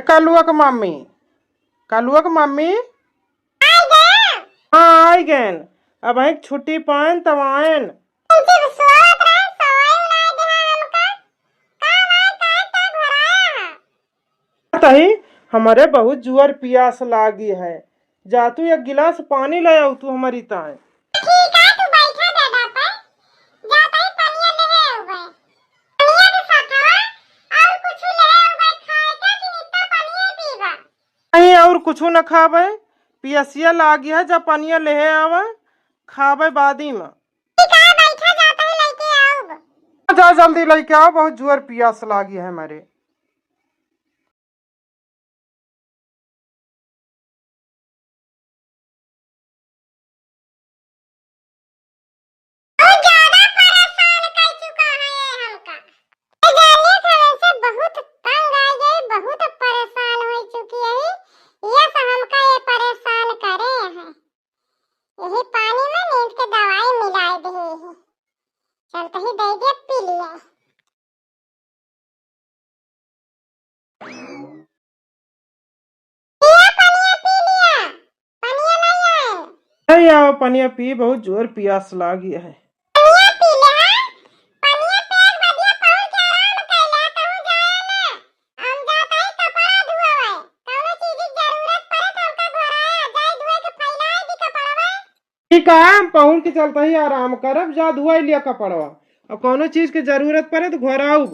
कालुआ के मम्मी, कालुआ के मम्मी हाँ आई गैन। अब एक छुट्टी पाइन तब आयन। तही हमारे बहुत जुआर पियास लागी है, जा तू एक गिलास पानी ले आओ तू हमारी ताए। नहीं और कुछ न खावे, पियसिया लागी है, जब पनिया ले आवे खावे बादी में। जा जल्दी लेके आओ, बहुत जुआर पियास लागी है हमारे। आओ पनिया पी, बहुत जोर पियास लागी है। ठीक है, पहुंच के चलता ही आराम करब, जा धुआ लिया कपड़वा, और कोनो चीज की जरूरत पड़े तो घर आओ।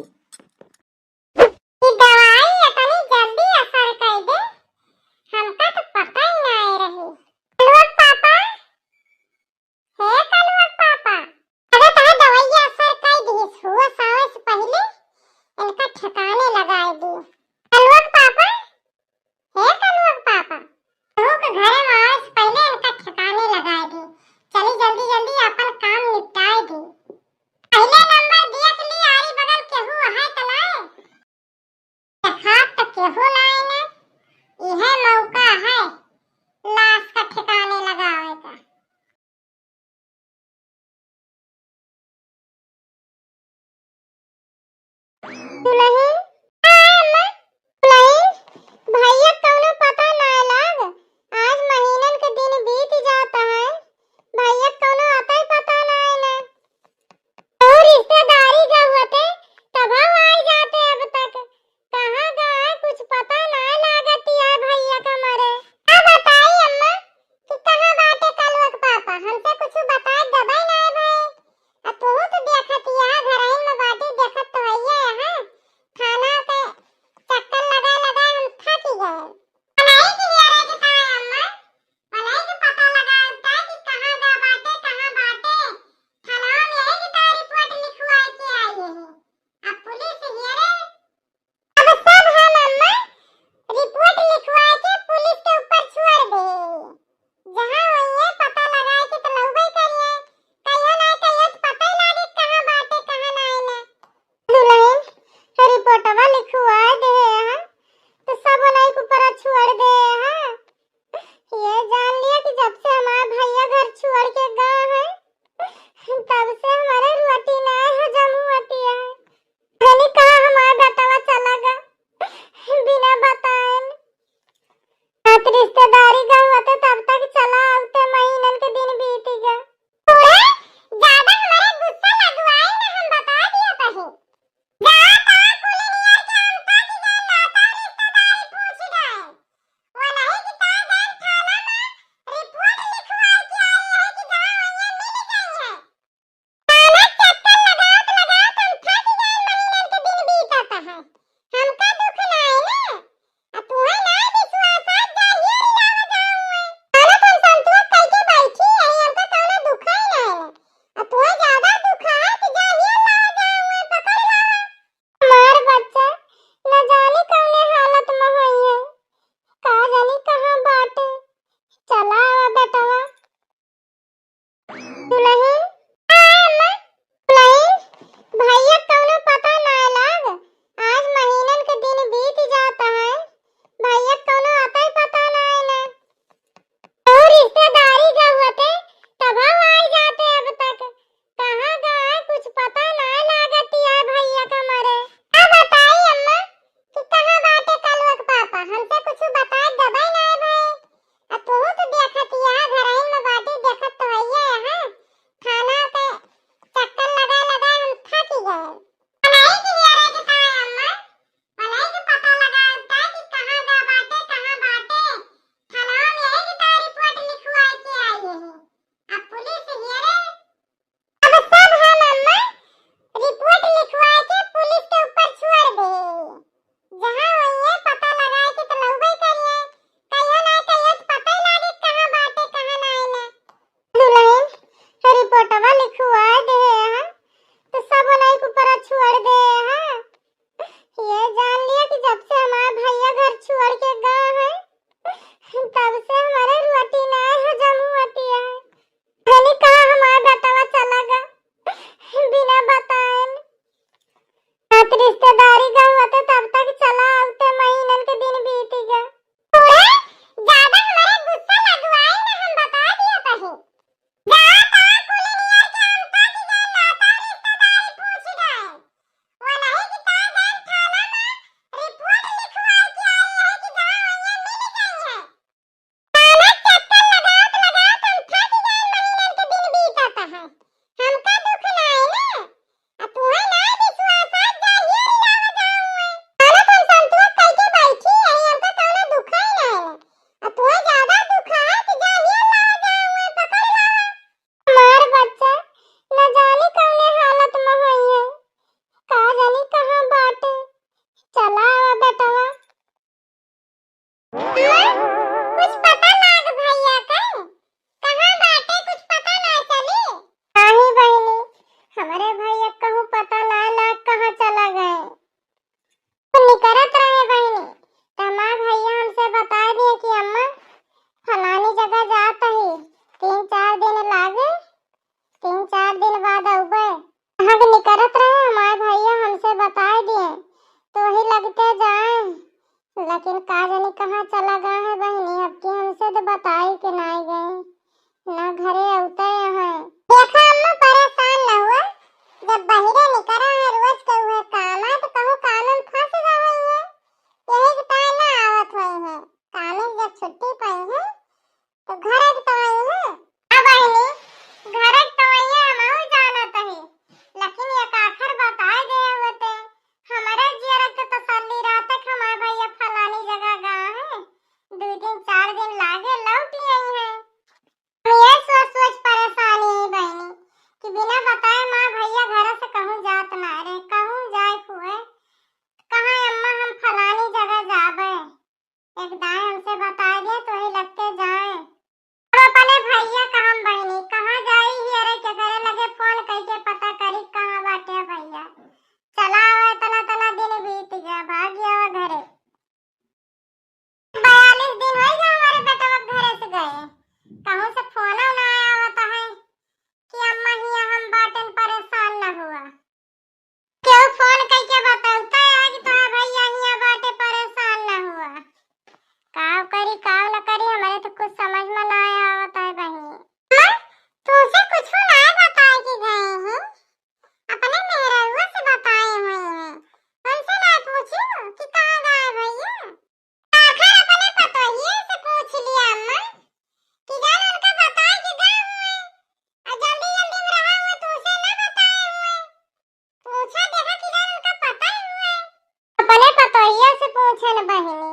पूछन बहिनी,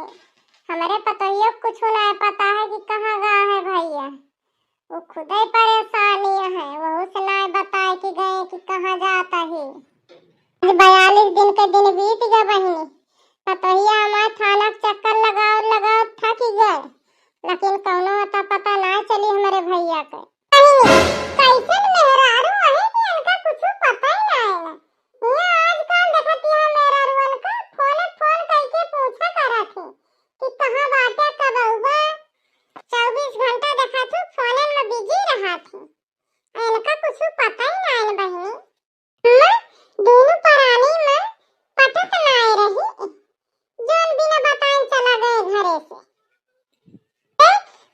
हमारे पतोहियो कुछ ना पता है कि कहाँ गया है भैया। वो खुद ही परेशानी है, वो से ना बताए कि गए कि कहाँ जाता है। 42 दिन के दिन बीत गए बहिनी, पतोहिया हमारे थाना के चक्कर लगाओ लगाओ थक गए, लेकिन कौनो अता पता ना चली हमारे भैया के। कैसे मेहरारू है कि उनका कुछ पता ही ना है। ये आजकल देखती है मेहरारू का फोन फोन करके पूछा करा थे कि कहाँ बाटे कब आऊबा। 24 घंटा देखा तू फोन में बिजी रहा थे, इनका कुछ पता ही ना है बहिनी। दोनों प्राणी में पटत ना रही, जोन बिना बताए चला गए घरे से।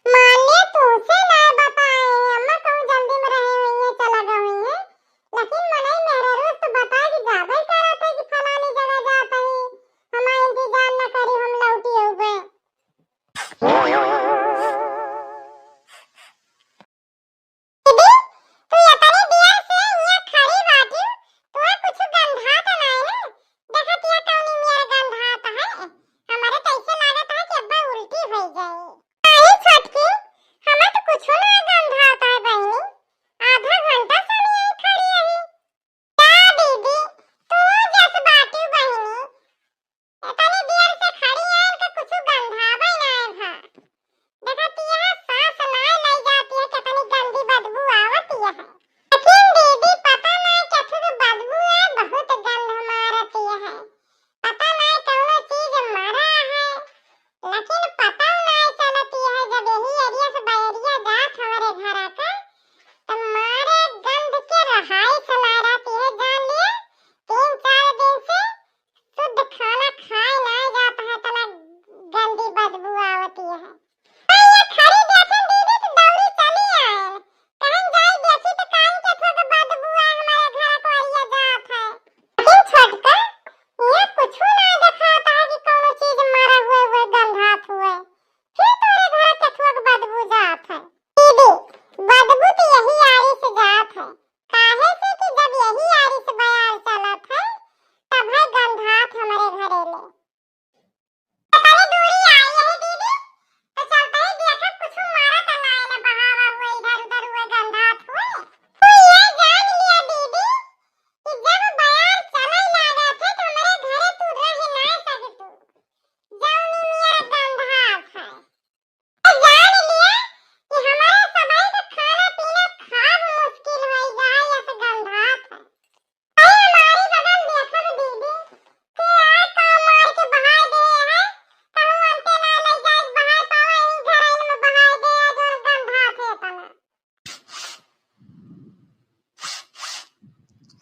माने तो से ना बताए, अम्मा कहूँ जल्दी में रहे हुई है चला गए हुई है, लेकिन मने मेरे रोज तो बता कि जाबे करा था कि फलानी जगह जाता है, हमारा इंतजार न करी हम लौटी हो गए।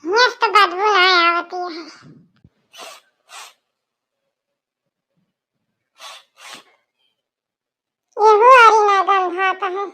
मस्त बदबू आती है। यही अरिना गंधाता है।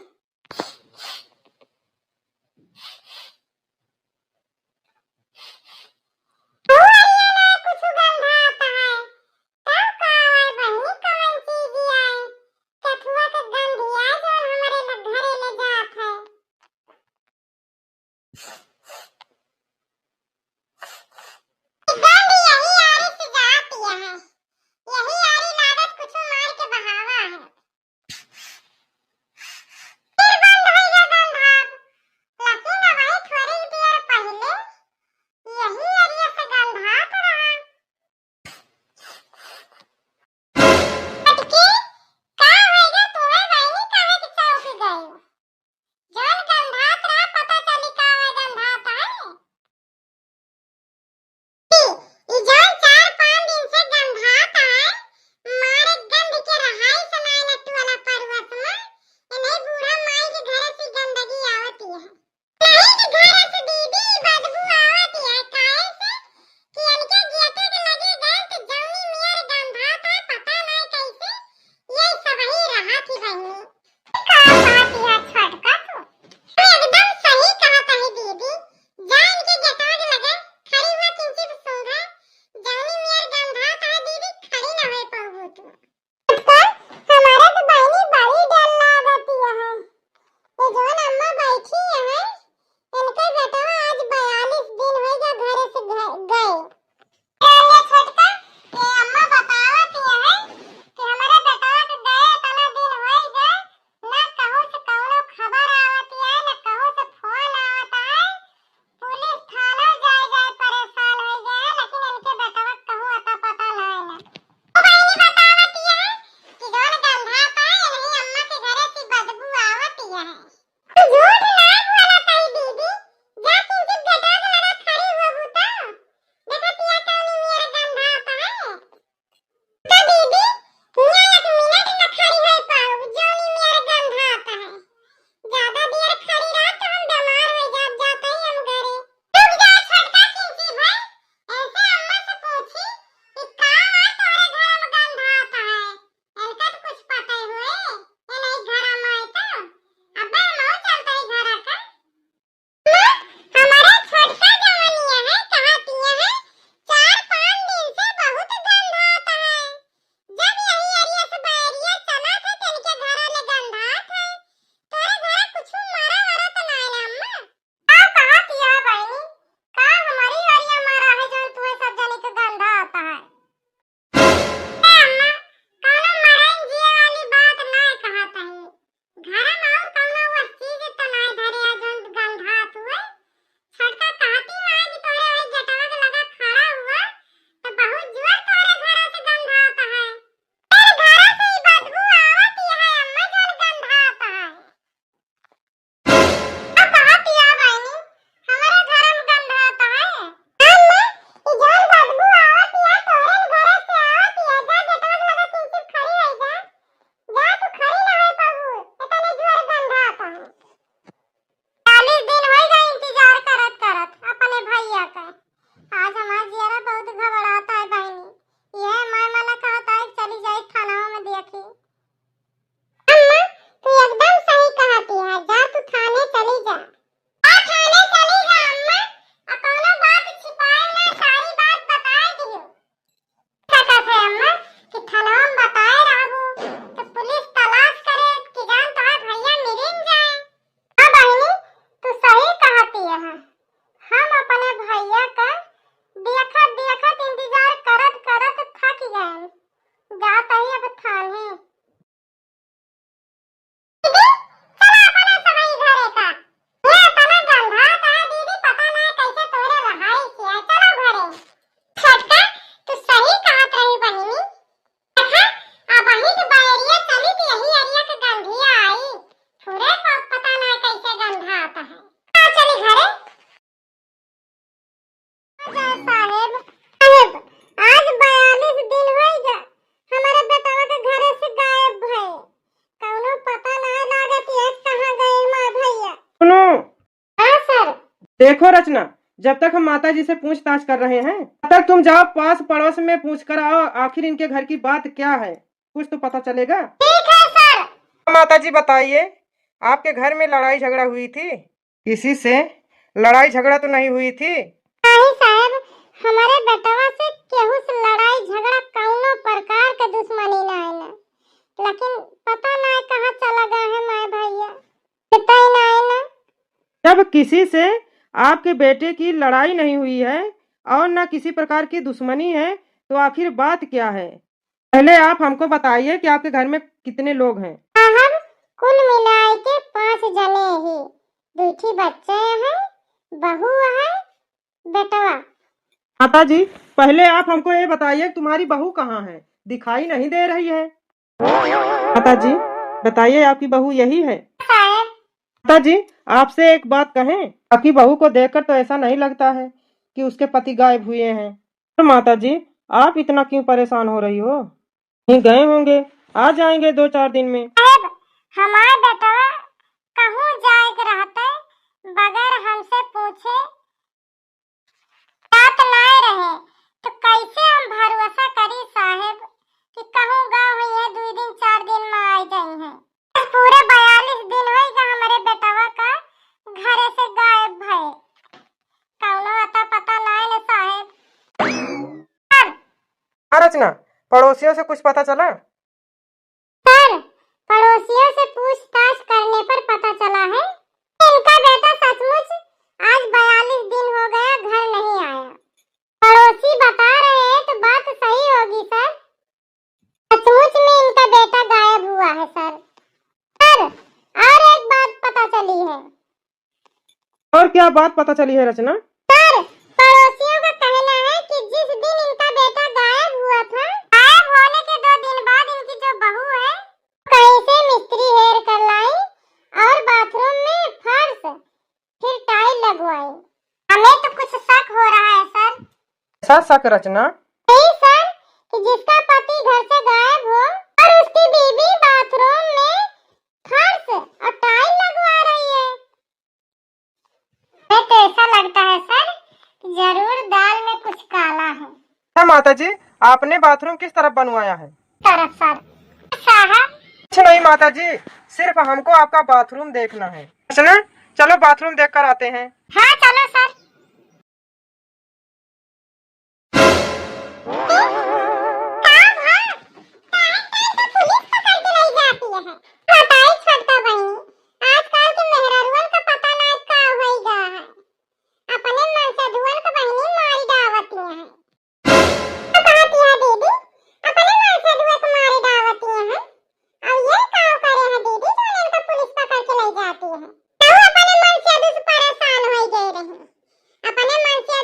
जाता है। चली घरे साहेब साहेब आज 42 दिन हो गए हमारे बेटवा के घरे से गायब भए। कौनो पता नहीं लागत है कहां गए मां भैया। सुनो। हां सर। देखो रचना, जब तक हम माता जी से पूछताछ कर रहे हैं तब तक तुम जाओ पास पड़ोस में पूछ कर आओ आखिर इनके घर की बात क्या है, कुछ तो पता चलेगा। ठीक है सर। माता जी बताइए, आपके घर में लड़ाई झगड़ा हुई थी? किसी से लड़ाई झगड़ा तो नहीं हुई थी? नहीं साहब, हमारे बेटवा से केहू से लड़ाई झगड़ा कौनो प्रकार के दुश्मनी नहीं ना, लेकिन पता नहीं कहां चला गया है माय भैया, पता ही नहीं ना। जब किसी से आपके बेटे की लड़ाई नहीं हुई है और न किसी प्रकार की दुश्मनी है तो आखिर बात क्या है? पहले आप हमको बताइए कि आपके घर में कितने लोग हैं? साहब कुल मिलाए के 5 जने ही, 2 बच्चे हैं, बहू है, बेटवा। माता जी पहले आप हमको ये बताइए तुम्हारी बहू कहाँ है, दिखाई नहीं दे रही है। माता जी बताइए आपकी बहू यही है? साहब माता जी आपसे एक बात कहें, आपकी बहू को देखकर तो ऐसा नहीं लगता है कि उसके पति गायब हुए हैं। तो माता जी आप इतना क्यों परेशान हो रही हो? कहीं गए होंगे, आ जाएंगे 2-4 दिन में। साहब हमारे बेटवा कहूँ जाए के रहते बगैर हमसे पूछे बात नहीं रहे तो कैसे हम भरोसा करी साहब कि कहूँ गाँव हुई है 2 दिन 4 दिन में आ गई हैं। पूरे 42 दिन हो गए हमारे बेटवा का घरे से गायब भए, कौनो अता पता नहीं है साहब। हाँ रचना, पड़ोसियों से कुछ पता चला? सर पड़ोसियों से पूछताछ करने पर पता चला है इनका बेटा सचमुच आज 42 दिन हो गया घर नहीं आया। पड़ोसी बता रहे हैं तो बात सही होगी सर, सचमुच में इनका बेटा गायब हुआ है सर। सर और एक बात पता चली है। और क्या बात पता चली है रचना? सर पड़ोसियों का कहना है कि जिस दिन इनका बेटा गायब हुआ था, गायब होने के 2 दिन बाद इनकी जो बहू है कहीं से मिस्त्री हेर कर लाई और बाथरूम में फर्श फिर टाइल लगवाई। हमें तो कुछ शक हो रहा है सर। ऐसा शक रचना? नहीं सर कि जिसका पति घर से गायब हो और उसकी बीवी बाथरूम में फर्श और टाइल लगवा रही है। हमें तो ऐसा लगता है सर कि जरूर दाल में कुछ काला है। हाँ माता जी, आपने बाथरूम किस तरफ बनवाया है? तरफ सर। साहब कुछ नहीं माता जी, सिर्फ हमको आपका बाथरूम देखना है। रचना चलो बाथरूम देख कर आते हैं। हाँ चलो सर। अपने मन से